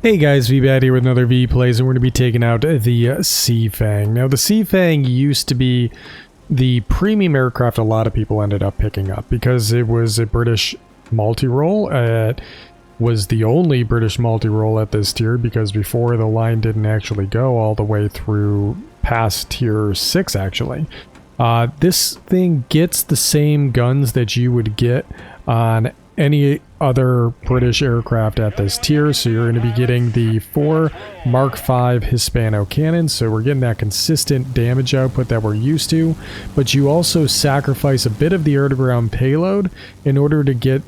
Hey guys, Veebat here with another V-Plays, and we're going to be taking out the Seafang. Now the Seafang used to be the premium aircraft a lot of people ended up picking up because it was a British multi-role. It was the only British multi-role at this tier because before the line didn't actually go all the way through past tier 6 actually. This thing gets the same guns that you would get on any other British aircraft at this tier, so you're going to be getting the 4 Mark V Hispano cannons, so we're getting that consistent damage output that we're used to, but you also sacrifice a bit of the air-to-ground payload in order to get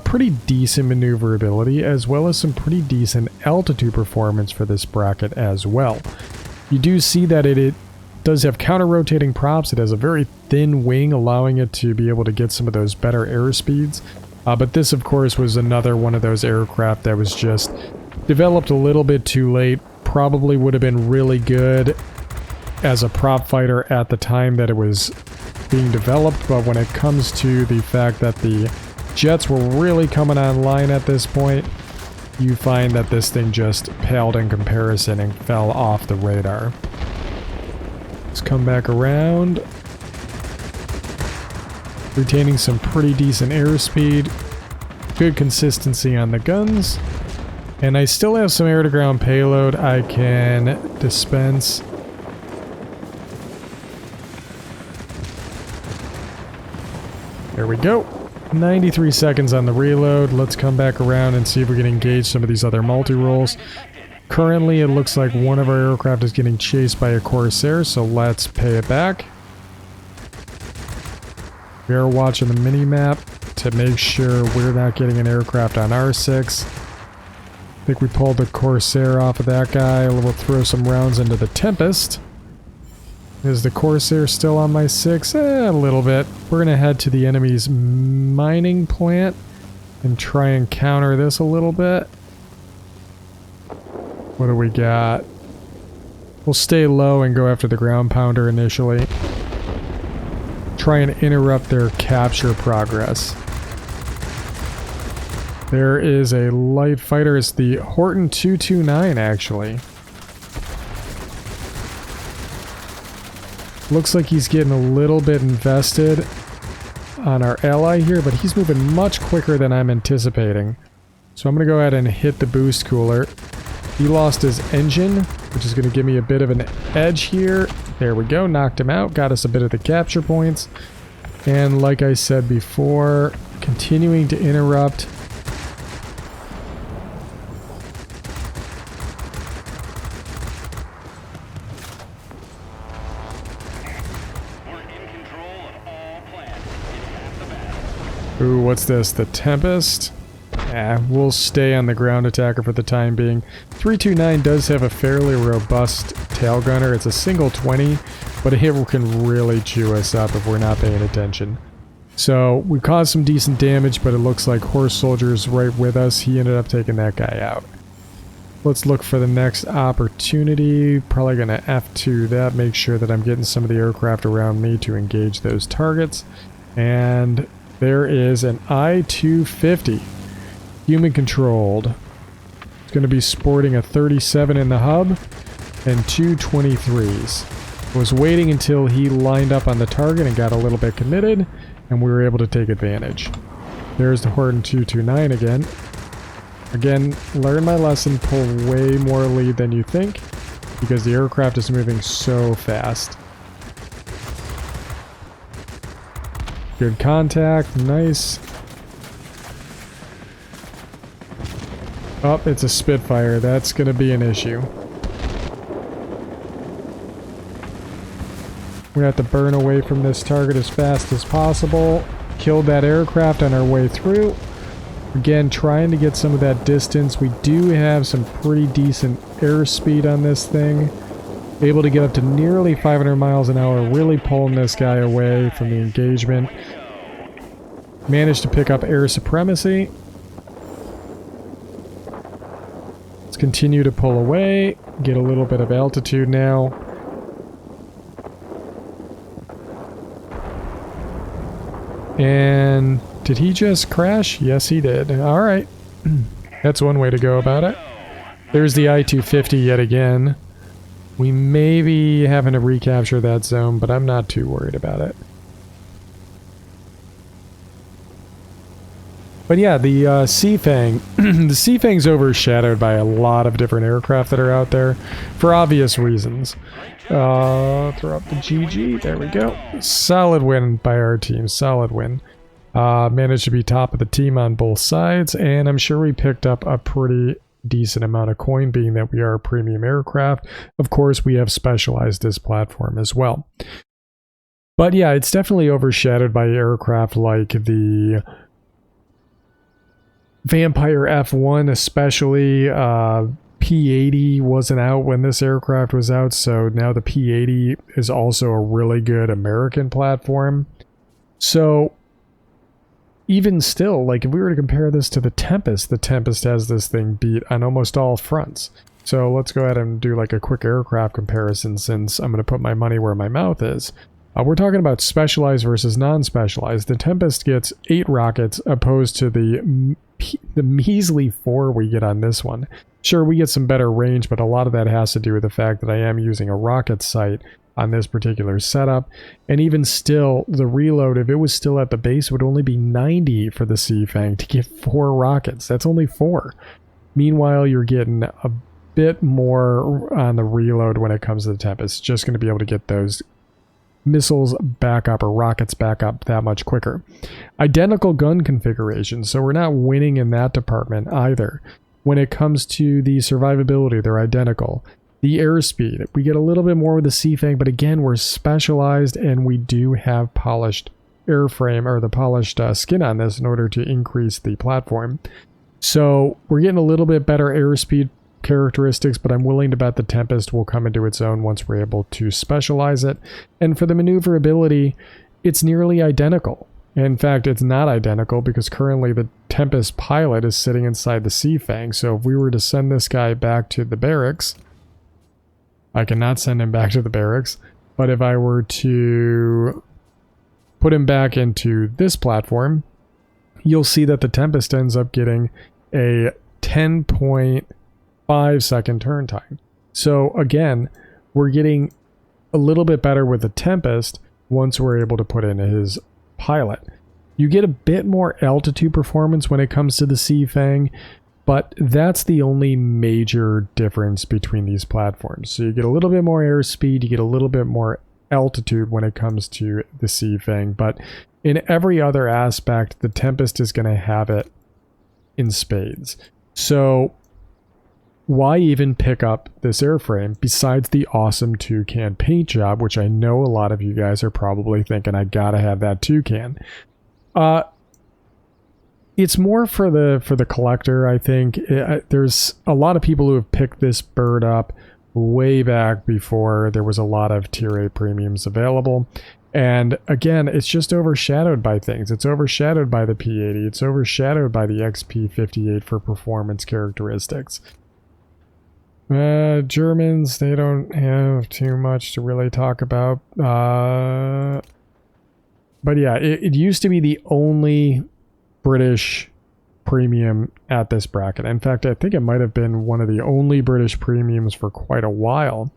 pretty decent maneuverability as well as some pretty decent altitude performance for this bracket as well. You do see that it does have counter-rotating props. It has a very thin wing, allowing it to be able to get some of those better airspeeds. But this, of course, was another one of those aircraft that was just developed a little bit too late. Probably would have been really good as a prop fighter at the time that it was being developed, but when it comes to the fact that the jets were really coming online at this point, you find that this thing just paled in comparison and fell off the radar. Let's come back around. Retaining some pretty decent airspeed, good consistency on the guns, and I still have some air-to-ground payload I can dispense. There we go. 93 seconds on the reload. Let's come back around and see if we can engage some of these other multi-roles. Currently, it looks like one of our aircraft is getting chased by a Corsair, so let's pay it back. We are watching the mini-map to make sure we're not getting an aircraft on R6. I think we pulled the Corsair off of that guy. We'll throw some rounds into the Tempest. Is the Corsair still on my 6? A little bit. We're going to head to the enemy's mining plant and try and counter this a little bit. What do we got? We'll stay low and go after the ground pounder initially. Try and interrupt their capture progress. There is a light fighter. It's the Horton 229 actually. Looks like he's getting a little bit invested on our ally here, but he's moving much quicker than I'm anticipating. So I'm going to go ahead and hit the boost cooler. He lost his engine, which is going to give me a bit of an edge here. There we go, knocked him out, got us a bit of the capture points. And like I said before, continuing to interrupt. Ooh, what's this? The Tempest? We'll stay on the ground attacker for the time being. 329 does have a fairly robust tail gunner. It's a single 20, but it can really chew us up if we're not paying attention. So we caused some decent damage, but it looks like Horse Soldier's right with us. He ended up taking that guy out. Let's look for the next opportunity. Probably going to F2 that, make sure that I'm getting some of the aircraft around me to engage those targets. And there is an I-250. Human controlled. It's going to be sporting a 37 in the hub and 2 23s. I was waiting until he lined up on the target and got a little bit committed, and we were able to take advantage. There's the Horton 229 again. Again, learn my lesson, pull way more lead than you think, because the aircraft is moving so fast. Good contact, nice. Oh, it's a Spitfire. That's going to be an issue. We have to burn away from this target as fast as possible. Killed that aircraft on our way through. Again, trying to get some of that distance. We do have some pretty decent airspeed on this thing. Able to get up to nearly 500 miles an hour, really pulling this guy away from the engagement. Managed to pick up air supremacy. Continue to pull away, get a little bit of altitude now. And did he just crash? Yes, he did. All right. That's one way to go about it. There's the I-250 yet again. We may be having to recapture that zone, but I'm not too worried about it. But yeah, the Seafang, the Seafang's overshadowed by a lot of different aircraft that are out there for obvious reasons. Throw up the GG, there we go. Solid win by our team, solid win. Managed to be top of the team on both sides, and I'm sure we picked up a pretty decent amount of coin, being that we are a premium aircraft. Of course, we have specialized this platform as well. But yeah, it's definitely overshadowed by aircraft like the Vampire F1, especially. P-80 wasn't out when this aircraft was out, so now the P-80 is also a really good American platform. So even still, like if we were to compare this to the Tempest has this thing beat on almost all fronts. So let's go ahead and do like a quick aircraft comparison, since I'm going to put my money where my mouth is. We're talking about specialized versus non-specialized. The Tempest gets 8 rockets opposed to the measly 4 we get on this one. Sure, we get some better range, but a lot of that has to do with the fact that I am using a rocket sight on this particular setup. And even still, the reload, if it was still at the base, would only be 90 for the Seafang to get 4 rockets. That's only 4. Meanwhile, you're getting a bit more on the reload when it comes to the Tempest. Just going to be able to get those missiles back up, or rockets back up, that much quicker. Identical gun configurations, so we're not winning in that department either. When it comes to the survivability, they're identical. The airspeed, we get a little bit more with the Seafang, but again, we're specialized and we do have polished airframe, or the polished skin on this, in order to increase the platform. So we're getting a little bit better airspeed characteristics, but I'm willing to bet the Tempest will come into its own once we're able to specialize it. And for the maneuverability, it's nearly identical. In fact, it's not identical, because currently the Tempest pilot is sitting inside the Seafang. So if we were to send this guy back to the barracks, I cannot send him back to the barracks, but if I were to put him back into this platform, you'll see that the Tempest ends up getting a 10.5 second turn time. So again, we're getting a little bit better with the Tempest once we're able to put in his pilot. You get a bit more altitude performance when it comes to the Seafang, but that's the only major difference between these platforms. So you get a little bit more airspeed, you get a little bit more altitude when it comes to the Seafang, but in every other aspect, the Tempest is going to have it in spades. So why even pick up this airframe besides the awesome toucan paint job, which I know a lot of you guys are probably thinking, I gotta have that toucan. It's more for the collector, I think. There's a lot of people who have picked this bird up way back before there was a lot of tier A premiums available. And again, it's just overshadowed by things. It's overshadowed by the P-80. It's overshadowed by the XP-58 for performance characteristics. Germans, they don't have too much to really talk about. But yeah, it used to be the only British premium at this bracket. In fact, I think it might have been one of the only British premiums for quite a while.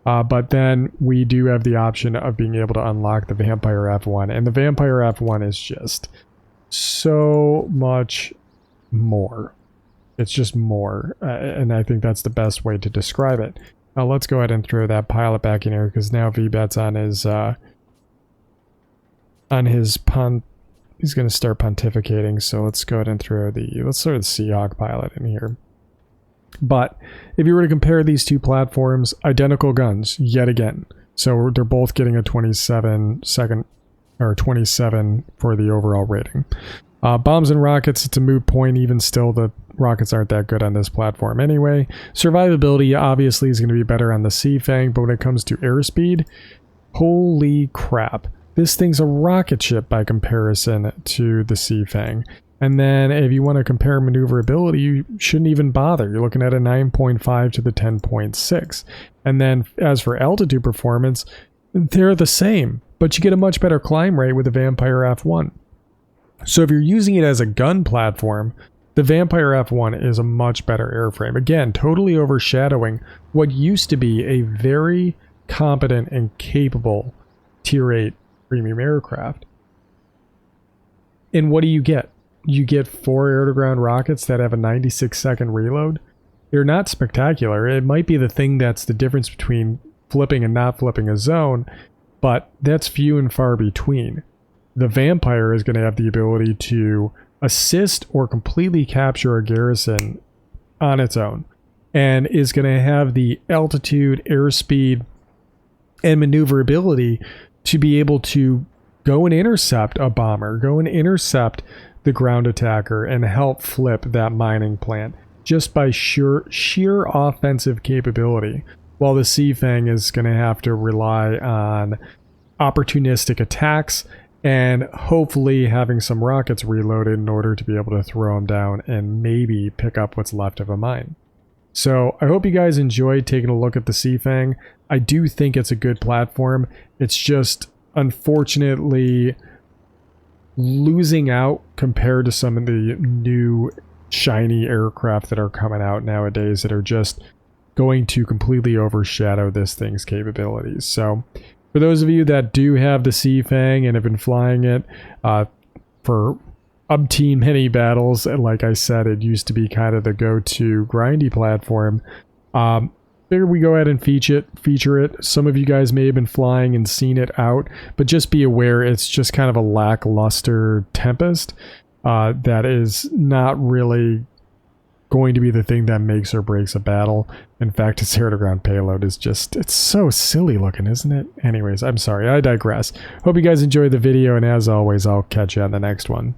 But then we do have the option of being able to unlock the Vampire F1. And the Vampire F1 is just so much more. It's just more, and I think that's the best way to describe it. Now let's go ahead and throw that pilot back in here, because now Veebat's he's going to start pontificating. So let's go ahead and throw the Seahawk pilot in here. But if you were to compare these two platforms, identical guns yet again. So they're both getting a 27 for the overall rating. Bombs and rockets, it's a moot point. Even still, the rockets aren't that good on this platform anyway. Survivability obviously is going to be better on the Seafang, but when it comes to airspeed, holy crap. This thing's a rocket ship by comparison to the Seafang. And then if you want to compare maneuverability, you shouldn't even bother. You're looking at a 9.5 to the 10.6. And then as for altitude performance, they're the same, but you get a much better climb rate with the Vampire F1. So if you're using it as a gun platform, The Vampire F1 is a much better airframe. Again, totally overshadowing what used to be a very competent and capable Tier 8 premium aircraft. And what do you get? You get 4 air-to-ground rockets that have a 96-second reload. They're not spectacular. It might be the thing that's the difference between flipping and not flipping a zone, but that's few and far between. The Vampire is going to have the ability to assist or completely capture a garrison on its own, and is going to have the altitude, airspeed, and maneuverability to be able to go and intercept a bomber, go and intercept the ground attacker, and help flip that mining plant just by sheer offensive capability, while the Seafang is going to have to rely on opportunistic attacks and hopefully having some rockets reloaded in order to be able to throw them down and maybe pick up what's left of a mine. So I hope you guys enjoyed taking a look at the Seafang. I do think it's a good platform. It's just unfortunately losing out compared to some of the new shiny aircraft that are coming out nowadays that are just going to completely overshadow this thing's capabilities. So for those of you that do have the Seafang and have been flying it for umpteen many battles, and like I said, it used to be kind of the go-to grindy platform, figured we go ahead and feature it. Some of you guys may have been flying and seen it out, but just be aware it's just kind of a lackluster Tempest that is not really going to be the thing that makes or breaks a battle. In fact, its air-to-ground payload is just, it's so silly looking, isn't it? Anyways, I'm sorry, I digress. Hope you guys enjoyed the video, and as always, I'll catch you on the next one.